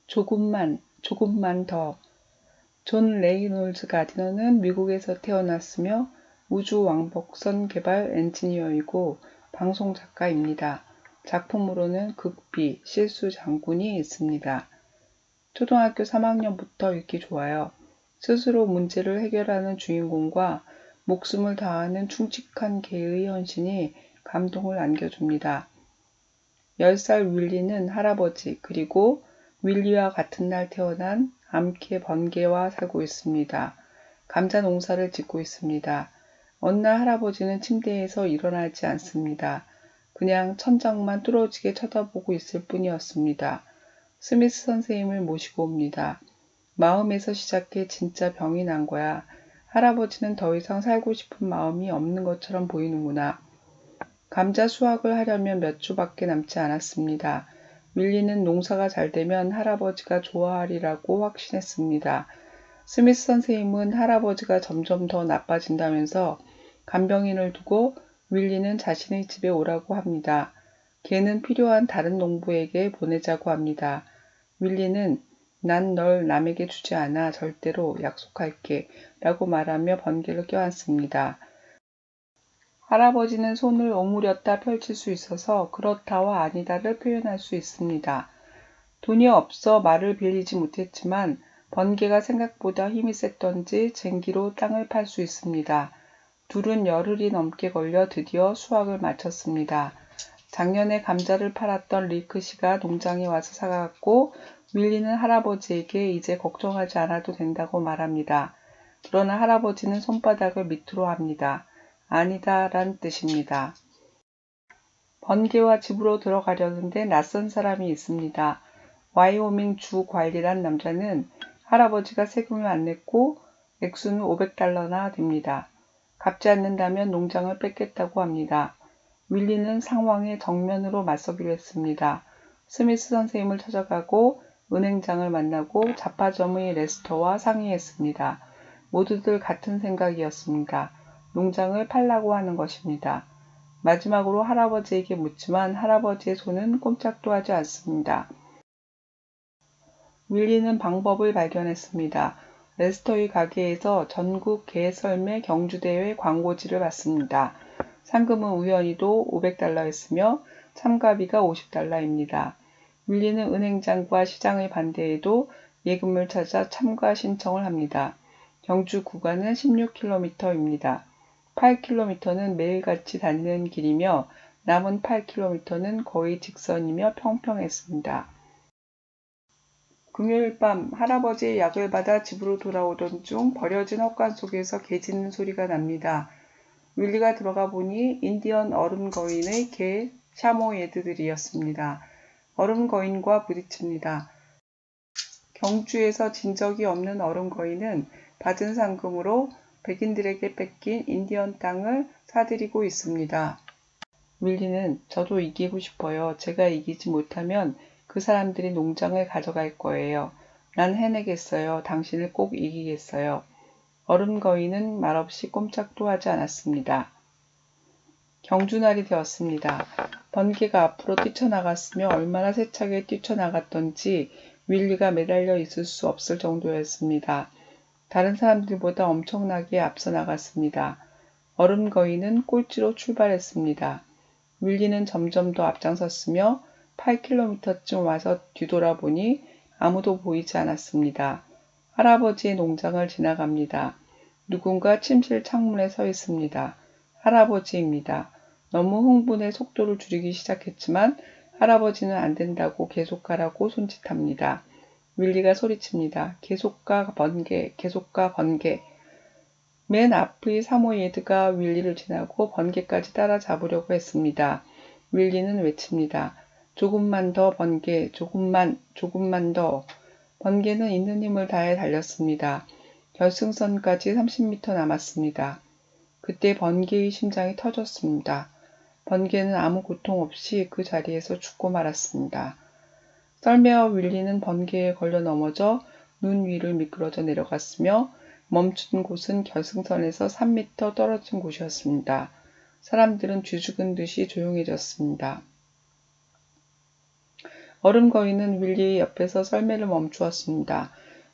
조금만 더. 존 레이놀즈 가디너는 미국에서 태어났으며 우주 왕복선 개발 엔지니어이고 방송 작가입니다. 작품으로는 극비, 실수 장군이 있습니다. 초등학교 3학년부터 읽기 좋아요. 스스로 문제를 해결하는 주인공과 목숨을 다하는 충직한 개의 헌신이 감동을 안겨줍니다. 10살 윌리는 할아버지 그리고 윌리와 같은 날 태어난 암캐 번개와 살고 있습니다. 감자 농사를 짓고 있습니다. 어느 날 할아버지는 침대에서 일어나지 않습니다. 그냥 천장만 뚫어지게 쳐다보고 있을 뿐이었습니다. 스미스 선생님을 모시고 옵니다. 마음에서 시작해 진짜 병이 난 거야. 할아버지는 더 이상 살고 싶은 마음이 없는 것처럼 보이는구나. 감자 수확을 하려면 몇 주밖에 남지 않았습니다. 윌리는 농사가 잘 되면 할아버지가 좋아하리라고 확신했습니다. 스미스 선생님은 할아버지가 점점 더 나빠진다면서 간병인을 두고 윌리는 자신의 집에 오라고 합니다. 개는 필요한 다른 농부에게 보내자고 합니다. 윌리는 난 널 남에게 주지 않아 절대로 약속할게 라고 말하며 번개를 껴안습니다. 할아버지는 손을 오므렸다 펼칠 수 있어서 그렇다와 아니다를 표현할 수 있습니다. 돈이 없어 말을 빌리지 못했지만 번개가 생각보다 힘이 셌던지 쟁기로 땅을 팔 수 있습니다. 둘은 열흘이 넘게 걸려 드디어 수확을 마쳤습니다. 작년에 감자를 팔았던 리크 씨가 농장에 와서 사갔고 윌리는 할아버지에게 이제 걱정하지 않아도 된다고 말합니다. 그러나 할아버지는 손바닥을 밑으로 합니다. 아니다 란 뜻입니다. 번개와 집으로 들어가려는데 낯선 사람이 있습니다. 와이오밍 주 관리란 남자는 할아버지가 세금을 안 냈고 액수는 $500나 됩니다. 갚지 않는다면 농장을 뺏겠다고 합니다. 윌리는 상황에 정면으로 맞서기로 했습니다. 스미스 선생님을 찾아가고 은행장을 만나고 잡화점의 레스터와 상의했습니다. 모두들 같은 생각이었습니다. 농장을 팔라고 하는 것입니다. 마지막으로 할아버지에게 묻지만 할아버지의 손은 꼼짝도 하지 않습니다. 윌리는 방법을 발견했습니다. 레스터의 가게에서 전국 개썰매 경주대회 광고지를 봤습니다. 상금은 우연히도 $500였으며 참가비가 $50입니다. 윌리는 은행장과 시장의 반대에도 예금을 찾아 참가 신청을 합니다. 경주 구간은 16km입니다. 8km는 매일같이 다니는 길이며 남은 8km는 거의 직선이며 평평했습니다. 금요일 밤 할아버지의 약을 받아 집으로 돌아오던 중 버려진 헛간 속에서 개 짖는 소리가 납니다. 윌리가 들어가 보니 인디언 얼음 거인의 개 샤모예드들이었습니다. 얼음 거인과 부딪힙니다. 경주에서 진 적이 없는 얼음 거인은 받은 상금으로 백인들에게 뺏긴 인디언 땅을 사들이고 있습니다. 윌리는 저도 이기고 싶어요. 제가 이기지 못하면 그 사람들이 농장을 가져갈 거예요. 난 해내겠어요. 당신을 꼭 이기겠어요. 얼음 거인은 말없이 꼼짝도 하지 않았습니다. 경주날이 되었습니다. 번개가 앞으로 뛰쳐나갔으며 얼마나 세차게 뛰쳐나갔던지 윌리가 매달려 있을 수 없을 정도였습니다. 다른 사람들보다 엄청나게 앞서 나갔습니다. 얼음 거인은 꼴찌로 출발했습니다. 윌리는 점점 더 앞장섰으며 8km쯤 와서 뒤돌아보니 아무도 보이지 않았습니다. 할아버지의 농장을 지나갑니다. 누군가 침실 창문에 서 있습니다. 할아버지입니다. 너무 흥분해 속도를 줄이기 시작했지만 할아버지는 안 된다고 계속 가라고 손짓합니다. 윌리가 소리칩니다. 계속 가 번개, 계속 가 번개. 맨 앞의 사모예드가 윌리를 지나고 번개까지 따라잡으려고 했습니다. 윌리는 외칩니다. 조금만 더 번개, 조금만 더. 번개는 있는 힘을 다해 달렸습니다. 결승선까지 30m 남았습니다. 그때 번개의 심장이 터졌습니다. 번개는 아무 고통 없이 그 자리에서 죽고 말았습니다. 썰매와 윌리는 번개에 걸려 넘어져 눈 위를 미끄러져 내려갔으며 멈춘 곳은 결승선에서 3m 떨어진 곳이었습니다. 사람들은 쥐죽은 듯이 조용해졌습니다. 얼음 거인은 윌리 옆에서 썰매를 멈추었습니다.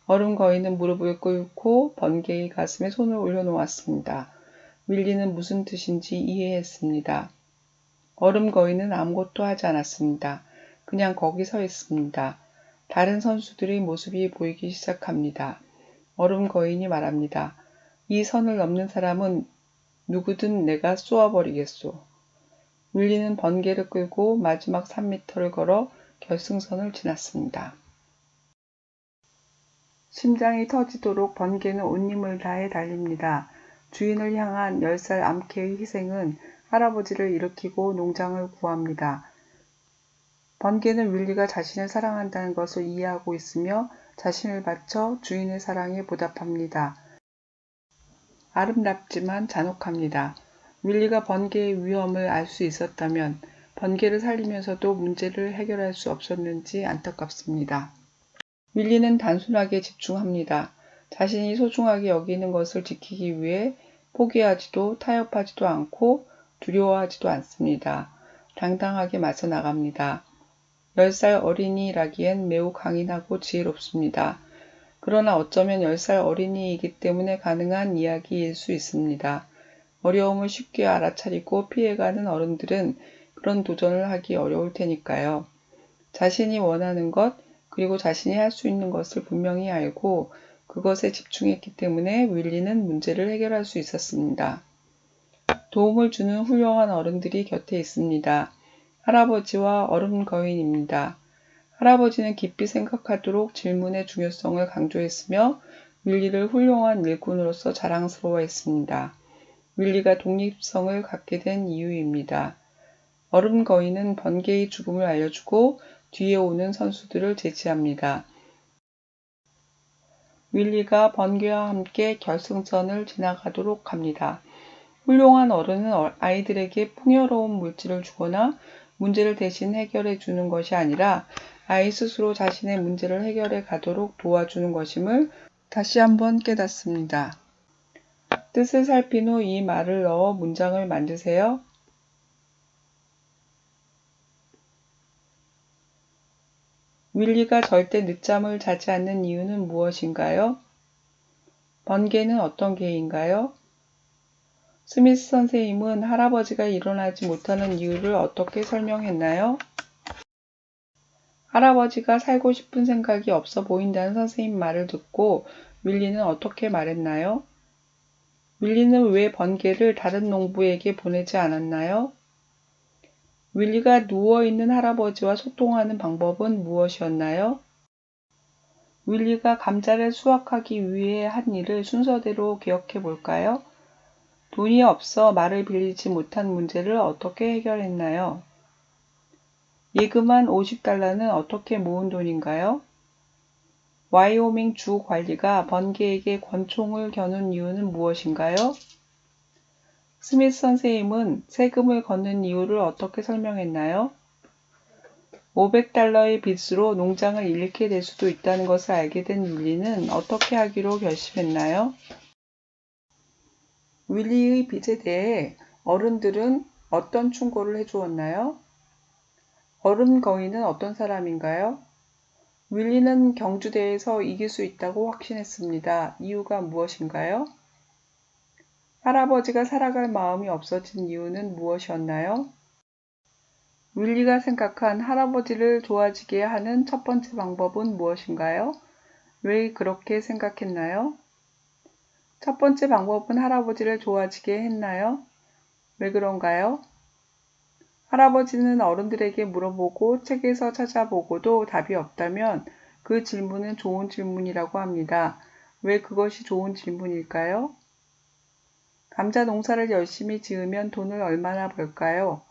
얼음 거인은 무릎을 꿇고 번개의 가슴에 손을 올려놓았습니다. 윌리는 무슨 뜻인지 이해했습니다. 얼음 거인은 아무것도 하지 않았습니다. 그냥 거기 서 있습니다. 다른 선수들의 모습이 보이기 시작합니다. 얼음 거인이 말합니다. 이 선을 넘는 사람은 누구든 내가 쏘아버리겠소. 윌리는 번개를 끌고 마지막 3미터를 걸어 결승선을 지났습니다. 심장이 터지도록 번개는 온 힘을 다해 달립니다. 주인을 향한 10살 암캐의 희생은 할아버지를 일으키고 농장을 구합니다. 번개는 윌리가 자신을 사랑한다는 것을 이해하고 있으며 자신을 바쳐 주인의 사랑에 보답합니다. 아름답지만 잔혹합니다. 윌리가 번개의 위험을 알 수 있었다면 번개를 살리면서도 문제를 해결할 수 없었는지 안타깝습니다. 윌리는 단순하게 집중합니다. 자신이 소중하게 여기는 것을 지키기 위해 포기하지도 타협하지도 않고 두려워하지도 않습니다. 당당하게 맞서 나갑니다. 10살 어린이라기엔 매우 강인하고 지혜롭습니다. 그러나 어쩌면 10살 어린이이기 때문에 가능한 이야기일 수 있습니다. 어려움을 쉽게 알아차리고 피해가는 어른들은 그런 도전을 하기 어려울 테니까요. 자신이 원하는 것, 그리고 자신이 할 수 있는 것을 분명히 알고 그것에 집중했기 때문에 윌리는 문제를 해결할 수 있었습니다. 도움을 주는 훌륭한 어른들이 곁에 있습니다. 할아버지와 얼음 거인입니다. 할아버지는 깊이 생각하도록 질문의 중요성을 강조했으며 윌리를 훌륭한 일꾼으로서 자랑스러워했습니다. 윌리가 독립성을 갖게 된 이유입니다. 얼음 거인은 번개의 죽음을 알려주고 뒤에 오는 선수들을 제지합니다. 윌리가 번개와 함께 결승선을 지나가도록 합니다. 훌륭한 어른은 아이들에게 풍요로운 물질을 주거나 문제를 대신 해결해 주는 것이 아니라 아이 스스로 자신의 문제를 해결해 가도록 도와주는 것임을 다시 한번 깨닫습니다. 뜻을 살핀 후 이 말을 넣어 문장을 만드세요. 윌리가 절대 늦잠을 자지 않는 이유는 무엇인가요? 번개는 어떤 개인가요? 스미스 선생님은 할아버지가 일어나지 못하는 이유를 어떻게 설명했나요? 할아버지가 살고 싶은 생각이 없어 보인다는 선생님 말을 듣고 윌리는 어떻게 말했나요? 윌리는 왜 번개를 다른 농부에게 보내지 않았나요? 윌리가 누워있는 할아버지와 소통하는 방법은 무엇이었나요? 윌리가 감자를 수확하기 위해 한 일을 순서대로 기억해 볼까요? 돈이 없어 말을 빌리지 못한 문제를 어떻게 해결했나요? 예금한 $50는 어떻게 모은 돈인가요? 와이오밍 주 관리가 번개에게 권총을 겨눈 이유는 무엇인가요? 스미스 선생님은 세금을 걷는 이유를 어떻게 설명했나요? $500의 빚으로 농장을 잃게 될 수도 있다는 것을 알게 된 윌리는 어떻게 하기로 결심했나요? 윌리의 빚에 대해 어른들은 어떤 충고를 해주었나요? 얼음 거인은 어떤 사람인가요? 윌리는 경주대회에서 이길 수 있다고 확신했습니다. 이유가 무엇인가요? 할아버지가 살아갈 마음이 없어진 이유는 무엇이었나요? 윌리가 생각한 할아버지를 좋아지게 하는 첫 번째 방법은 무엇인가요? 왜 그렇게 생각했나요? 첫 번째 방법은 할아버지를 좋아지게 했나요? 왜 그런가요? 할아버지는 어른들에게 물어보고 책에서 찾아보고도 답이 없다면 그 질문은 좋은 질문이라고 합니다. 왜 그것이 좋은 질문일까요? 감자 농사를 열심히 지으면 돈을 얼마나 벌까요?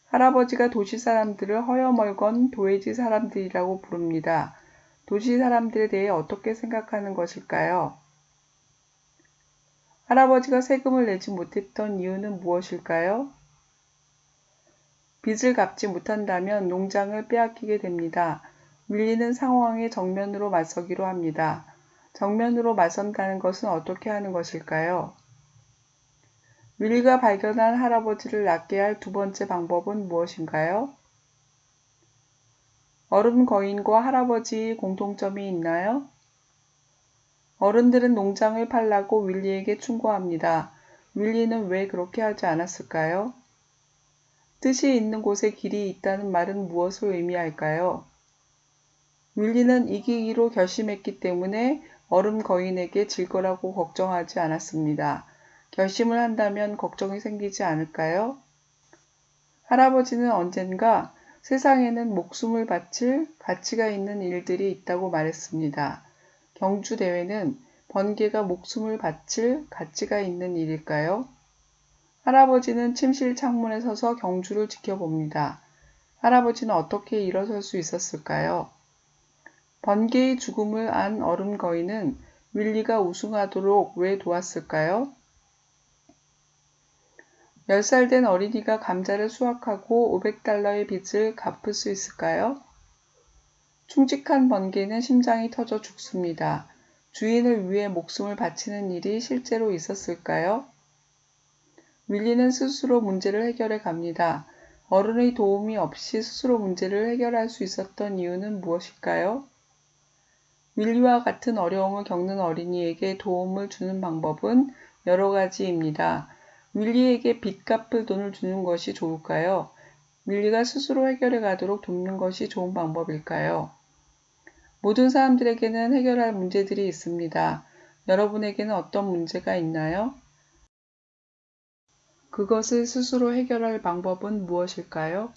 할아버지가 도시 사람들을 허여멀건 도회지 사람들이라고 부릅니다. 도시 사람들에 대해 어떻게 생각하는 것일까요? 할아버지가 세금을 내지 못했던 이유는 무엇일까요? 빚을 갚지 못한다면 농장을 빼앗기게 됩니다. 윌리는 상황에 정면으로 맞서기로 합니다. 정면으로 맞선다는 것은 어떻게 하는 것일까요? 윌리가 발견한 할아버지를 낫게 할 두 번째 방법은 무엇인가요? 어른 거인과 할아버지의 공통점이 있나요? 어른들은 농장을 팔라고 윌리에게 충고합니다. 윌리는 왜 그렇게 하지 않았을까요? 뜻이 있는 곳에 길이 있다는 말은 무엇을 의미할까요? 윌리는 이기기로 결심했기 때문에 어른 거인에게 질 거라고 걱정하지 않았습니다. 결심을 한다면 걱정이 생기지 않을까요? 할아버지는 언젠가 세상에는 목숨을 바칠 가치가 있는 일들이 있다고 말했습니다. 경주 대회는 번개가 목숨을 바칠 가치가 있는 일일까요? 할아버지는 침실 창문에 서서 경주를 지켜봅니다. 할아버지는 어떻게 일어설 수 있었을까요? 번개의 죽음을 안 어른 거인은 윌리가 우승하도록 왜 도왔을까요? 10살 된 어린이가 감자를 수확하고 $500의 빚을 갚을 수 있을까요? 충직한 번개는 심장이 터져 죽습니다. 주인을 위해 목숨을 바치는 일이 실제로 있었을까요? 윌리는 스스로 문제를 해결해 갑니다. 어른의 도움이 없이 스스로 문제를 해결할 수 있었던 이유는 무엇일까요? 윌리와 같은 어려움을 겪는 어린이에게 도움을 주는 방법은 여러 가지입니다. 윌리에게 빚 갚을 돈을 주는 것이 좋을까요? 윌리가 스스로 해결해 가도록 돕는 것이 좋은 방법일까요? 모든 사람들에게는 해결할 문제들이 있습니다. 여러분에게는 어떤 문제가 있나요? 그것을 스스로 해결할 방법은 무엇일까요?